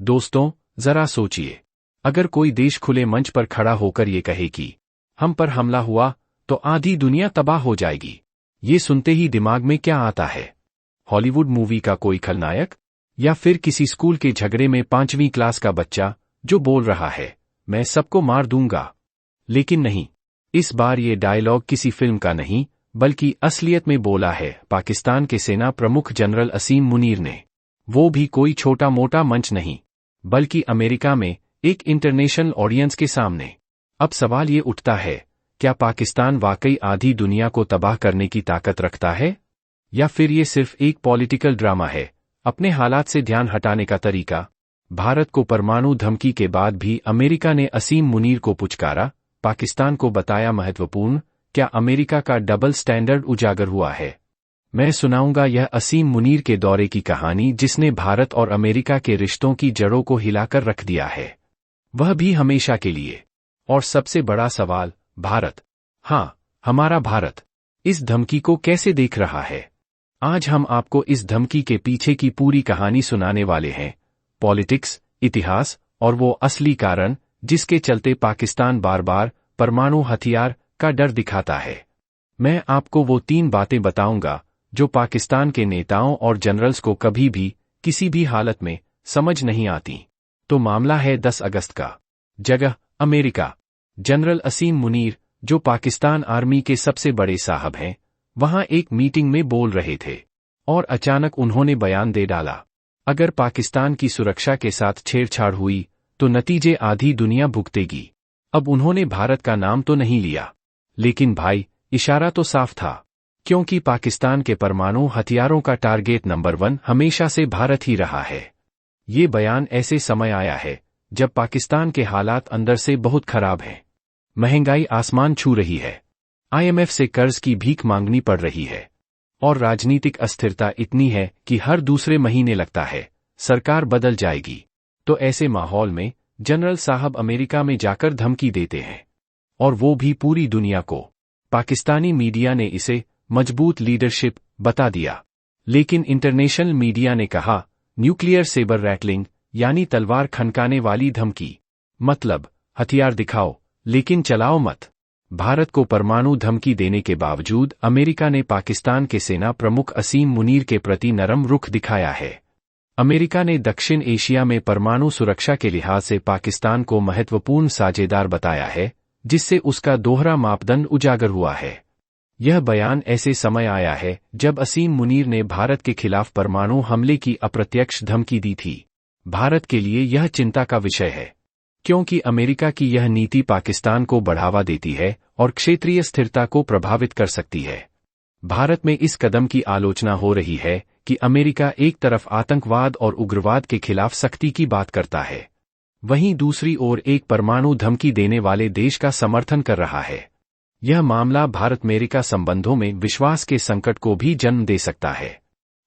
दोस्तों, जरा सोचिए, अगर कोई देश खुले मंच पर खड़ा होकर ये कहे कि हम पर हमला हुआ तो आधी दुनिया तबाह हो जाएगी। ये सुनते ही दिमाग में क्या आता है? हॉलीवुड मूवी का कोई खलनायक? या फिर किसी स्कूल के झगड़े में 5वीं क्लास का बच्चा जो बोल रहा है, मैं सबको मार दूंगा? लेकिन नहीं, इस बार ये डायलॉग किसी फिल्म का नहीं, बल्कि असलियत में बोला है पाकिस्तान के सेना प्रमुख जनरल असीम मुनीर ने। वो भी कोई छोटा मोटा मंच नहीं, बल्कि अमेरिका में एक इंटरनेशनल ऑडियंस के सामने। अब सवाल ये उठता है, क्या पाकिस्तान वाकई आधी दुनिया को तबाह करने की ताकत रखता है? या फिर ये सिर्फ एक पॉलिटिकल ड्रामा है, अपने हालात से ध्यान हटाने का तरीका? भारत को परमाणु धमकी के बाद भी अमेरिका ने असीम मुनीर को पुचकारा, पाकिस्तान को बताया महत्वपूर्ण। क्या अमेरिका का डबल स्टैंडर्ड उजागर हुआ है? मैं सुनाऊंगा यह असीम मुनीर के दौरे की कहानी, जिसने भारत और अमेरिका के रिश्तों की जड़ों को हिलाकर रख दिया है, वह भी हमेशा के लिए। और सबसे बड़ा सवाल, भारत, हाँ, हमारा भारत, इस धमकी को कैसे देख रहा है? आज हम आपको इस धमकी के पीछे की पूरी कहानी सुनाने वाले हैं। पॉलिटिक्स, इतिहास और वो असली कारण जिसके चलते पाकिस्तान बार बार परमाणु हथियार का डर दिखाता है। मैं आपको वो 3 बातें बताऊंगा जो पाकिस्तान के नेताओं और जनरल्स को कभी भी किसी भी हालत में समझ नहीं आती। तो मामला है 10 अगस्त का। जगह अमेरिका। जनरल असीम मुनीर, जो पाकिस्तान आर्मी के सबसे बड़े साहब हैं, वहां एक मीटिंग में बोल रहे थे और अचानक उन्होंने बयान दे डाला, अगर पाकिस्तान की सुरक्षा के साथ छेड़छाड़ हुई तो नतीजे आधी दुनिया भुगतेगी। अब उन्होंने भारत का नाम तो नहीं लिया, लेकिन भाई, इशारा तो साफ था, क्योंकि पाकिस्तान के परमाणु हथियारों का टारगेट नंबर 1 हमेशा से भारत ही रहा है। ये बयान ऐसे समय आया है जब पाकिस्तान के हालात अंदर से बहुत खराब हैं। महंगाई आसमान छू रही है, IMF से कर्ज की भीख मांगनी पड़ रही है, और राजनीतिक अस्थिरता इतनी है कि हर दूसरे महीने लगता है सरकार बदल जाएगी। तो ऐसे माहौल में जनरल साहब अमेरिका में जाकर धमकी देते हैं, और वो भी पूरी दुनिया को। पाकिस्तानी मीडिया ने इसे मजबूत लीडरशिप बता दिया, लेकिन इंटरनेशनल मीडिया ने कहा न्यूक्लियर सेबर रैटलिंग, यानी तलवार खनकाने वाली धमकी। मतलब, हथियार दिखाओ लेकिन चलाओ मत। भारत को परमाणु धमकी देने के बावजूद अमेरिका ने पाकिस्तान के सेना प्रमुख असीम मुनीर के प्रति नरम रुख दिखाया है। अमेरिका ने दक्षिण एशिया में परमाणु सुरक्षा के लिहाज से पाकिस्तान को महत्वपूर्ण साझेदार बताया है, जिससे उसका दोहरा मापदंड उजागर हुआ है। यह बयान ऐसे समय आया है जब असीम मुनीर ने भारत के खिलाफ परमाणु हमले की अप्रत्यक्ष धमकी दी थी। भारत के लिए यह चिंता का विषय है, क्योंकि अमेरिका की यह नीति पाकिस्तान को बढ़ावा देती है और क्षेत्रीय स्थिरता को प्रभावित कर सकती है। भारत में इस कदम की आलोचना हो रही है कि अमेरिका एक तरफ आतंकवाद और उग्रवाद के खिलाफ सख्ती की बात करता है, वहीं दूसरी ओर एक परमाणु धमकी देने वाले देश का समर्थन कर रहा है। यह मामला भारत-अमेरिका संबंधों में विश्वास के संकट को भी जन्म दे सकता है।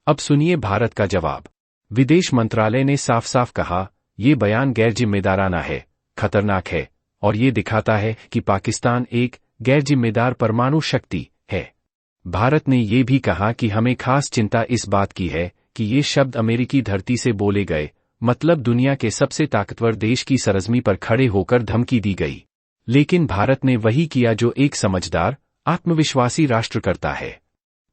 अब सुनिए भारत का जवाब। विदेश मंत्रालय ने साफ साफ कहा, ये बयान गैर जिम्मेदाराना है, खतरनाक है, और ये दिखाता है कि पाकिस्तान एक गैर जिम्मेदार परमाणु शक्ति है। भारत ने ये भी कहा कि हमें खास चिंता इस बात की है कि ये शब्द अमेरिकी धरती से बोले गए, मतलब दुनिया के सबसे ताकतवर देश की सरजमी पर खड़े होकर धमकी दी गई। लेकिन भारत ने वही किया जो एक समझदार, आत्मविश्वासी राष्ट्र करता है।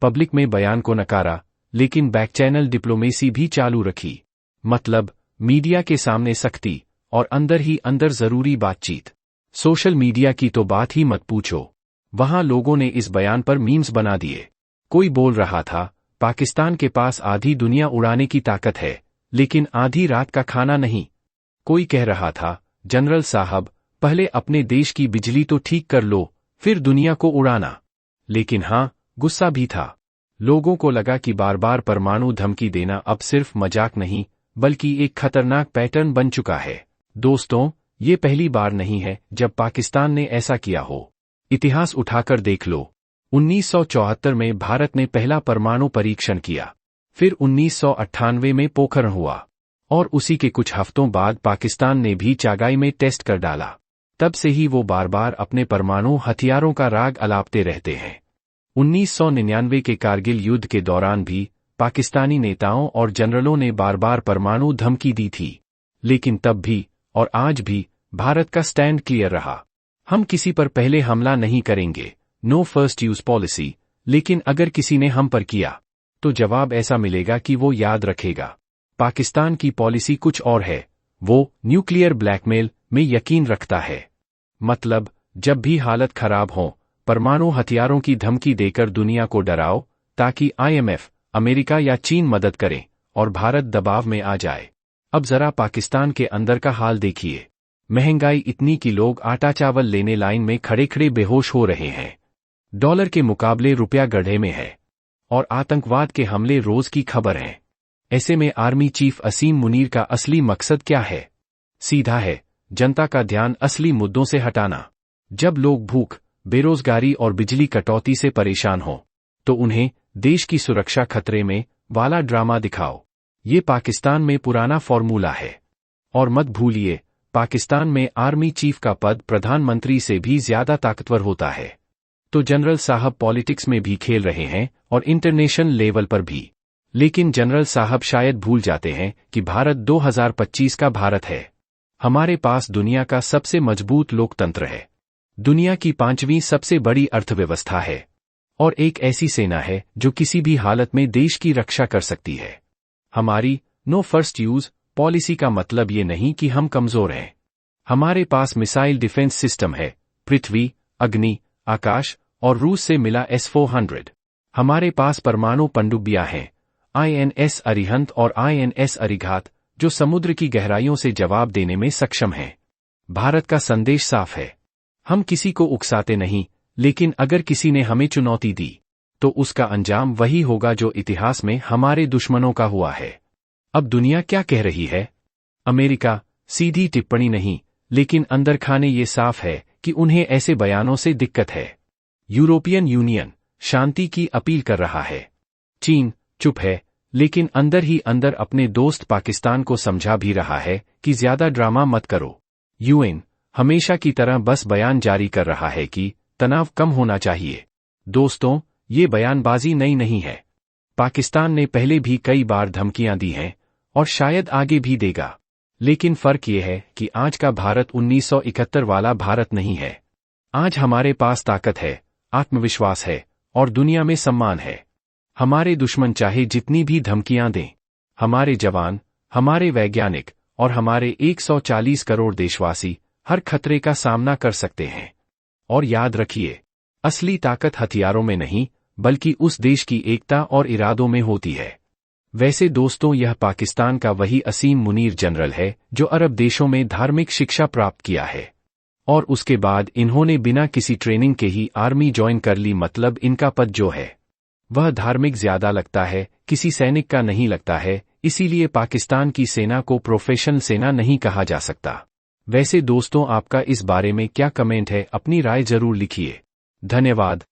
पब्लिक में बयान को नकारा, लेकिन बैक चैनल डिप्लोमेसी भी चालू रखी। मतलब, मीडिया के सामने सख्ती और अंदर ही अंदर जरूरी बातचीत। सोशल मीडिया की तो बात ही मत पूछो, वहां लोगों ने इस बयान पर मीम्स बना दिए। कोई बोल रहा था, पाकिस्तान के पास आधी दुनिया उड़ाने की ताकत है, लेकिन आधी रात का खाना नहीं। कोई कह रहा था, जनरल साहब, पहले अपने देश की बिजली तो ठीक कर लो, फिर दुनिया को उड़ाना। लेकिन हाँ, गुस्सा भी था। लोगों को लगा कि बार बार परमाणु धमकी देना अब सिर्फ मजाक नहीं, बल्कि एक खतरनाक पैटर्न बन चुका है। दोस्तों, ये पहली बार नहीं है जब पाकिस्तान ने ऐसा किया हो। इतिहास उठाकर देख लो। 1974 में भारत ने पहला परमाणु परीक्षण किया, फिर 1998 में पोखरण हुआ, और उसी के कुछ हफ्तों बाद पाकिस्तान ने भी चागाई में टेस्ट कर डाला। तब से ही वो बार बार अपने परमाणु हथियारों का राग अलापते रहते हैं। 1999 के कारगिल युद्ध के दौरान भी पाकिस्तानी नेताओं और जनरलों ने बार बार परमाणु धमकी दी थी, लेकिन तब भी और आज भी भारत का स्टैंड क्लियर रहा। हम किसी पर पहले हमला नहीं करेंगे, नो फर्स्ट यूज पॉलिसी। लेकिन अगर किसी ने हम पर किया तो जवाब ऐसा मिलेगा कि वो याद रखेगा। पाकिस्तान की पॉलिसी कुछ और है, वो न्यूक्लियर ब्लैकमेल में यकीन रखता है। मतलब जब भी हालत खराब हो, परमाणु हथियारों की धमकी देकर दुनिया को डराओ ताकि IMF, अमेरिका या चीन मदद करें और भारत दबाव में आ जाए। अब जरा पाकिस्तान के अंदर का हाल देखिए। महंगाई इतनी कि लोग आटा चावल लेने लाइन में खड़े खड़े बेहोश हो रहे हैं। डॉलर के मुकाबले रुपया गड्ढे में है और आतंकवाद के हमले रोज की खबर हैं। ऐसे में आर्मी चीफ असीम मुनीर का असली मकसद क्या है? सीधा है, जनता का ध्यान असली मुद्दों से हटाना। जब लोग भूख, बेरोजगारी और बिजली कटौती से परेशान हों, तो उन्हें देश की सुरक्षा खतरे में वाला ड्रामा दिखाओ। ये पाकिस्तान में पुराना फॉर्मूला है। और मत भूलिए, पाकिस्तान में आर्मी चीफ का पद प्रधानमंत्री से भी ज्यादा ताकतवर होता है। तो जनरल साहब पॉलिटिक्स में भी खेल रहे हैं और इंटरनेशनल लेवल पर भी। लेकिन जनरल साहब शायद भूल जाते हैं कि भारत 2025 का भारत है। हमारे पास दुनिया का सबसे मजबूत लोकतंत्र है, दुनिया की 5वीं सबसे बड़ी अर्थव्यवस्था है और एक ऐसी सेना है जो किसी भी हालत में देश की रक्षा कर सकती है। हमारी नो फर्स्ट यूज पॉलिसी का मतलब ये नहीं कि हम कमजोर हैं। हमारे पास मिसाइल डिफेंस सिस्टम है, पृथ्वी, अग्नि, आकाश और रूस से मिला S-400। हमारे पास परमाणु पनडुब्बियां हैं, INS अरिहंत और INS अरिघात, जो समुद्र की गहराइयों से जवाब देने में सक्षम हैं। भारत का संदेश साफ है, हम किसी को उकसाते नहीं, लेकिन अगर किसी ने हमें चुनौती दी तो उसका अंजाम वही होगा जो इतिहास में हमारे दुश्मनों का हुआ है। अब दुनिया क्या कह रही है? अमेरिका, सीधी टिप्पणी नहीं, लेकिन अंदर खाने ये साफ है कि उन्हें ऐसे बयानों से दिक्कत है। यूरोपियन यूनियन शांति की अपील कर रहा है। चीन चुप है, लेकिन अंदर ही अंदर अपने दोस्त पाकिस्तान को समझा भी रहा है कि ज्यादा ड्रामा मत करो। UN हमेशा की तरह बस बयान जारी कर रहा है कि तनाव कम होना चाहिए। दोस्तों, ये बयानबाजी नई नहीं है। पाकिस्तान ने पहले भी कई बार धमकियां दी हैं और शायद आगे भी देगा। लेकिन फर्क ये है कि आज का भारत 1971 वाला भारत नहीं है। आज हमारे पास ताकत है, आत्मविश्वास है और दुनिया में सम्मान है। हमारे दुश्मन चाहे जितनी भी धमकियां दें, हमारे जवान, हमारे वैज्ञानिक और हमारे 140 करोड़ देशवासी हर खतरे का सामना कर सकते हैं। और याद रखिए, असली ताकत हथियारों में नहीं, बल्कि उस देश की एकता और इरादों में होती है। वैसे दोस्तों, यह पाकिस्तान का वही असीम मुनीर जनरल है जो अरब देशों में धार्मिक शिक्षा प्राप्त किया है और उसके बाद इन्होंने बिना किसी ट्रेनिंग के ही आर्मी ज्वाइन कर ली। मतलब इनका पद जो है वह धार्मिक ज्यादा लगता है, किसी सैनिक का नहीं लगता है। इसीलिए पाकिस्तान की सेना को प्रोफेशनल सेना नहीं कहा जा सकता। वैसे दोस्तों, आपका इस बारे में क्या कमेंट है? अपनी राय जरूर लिखिए। धन्यवाद।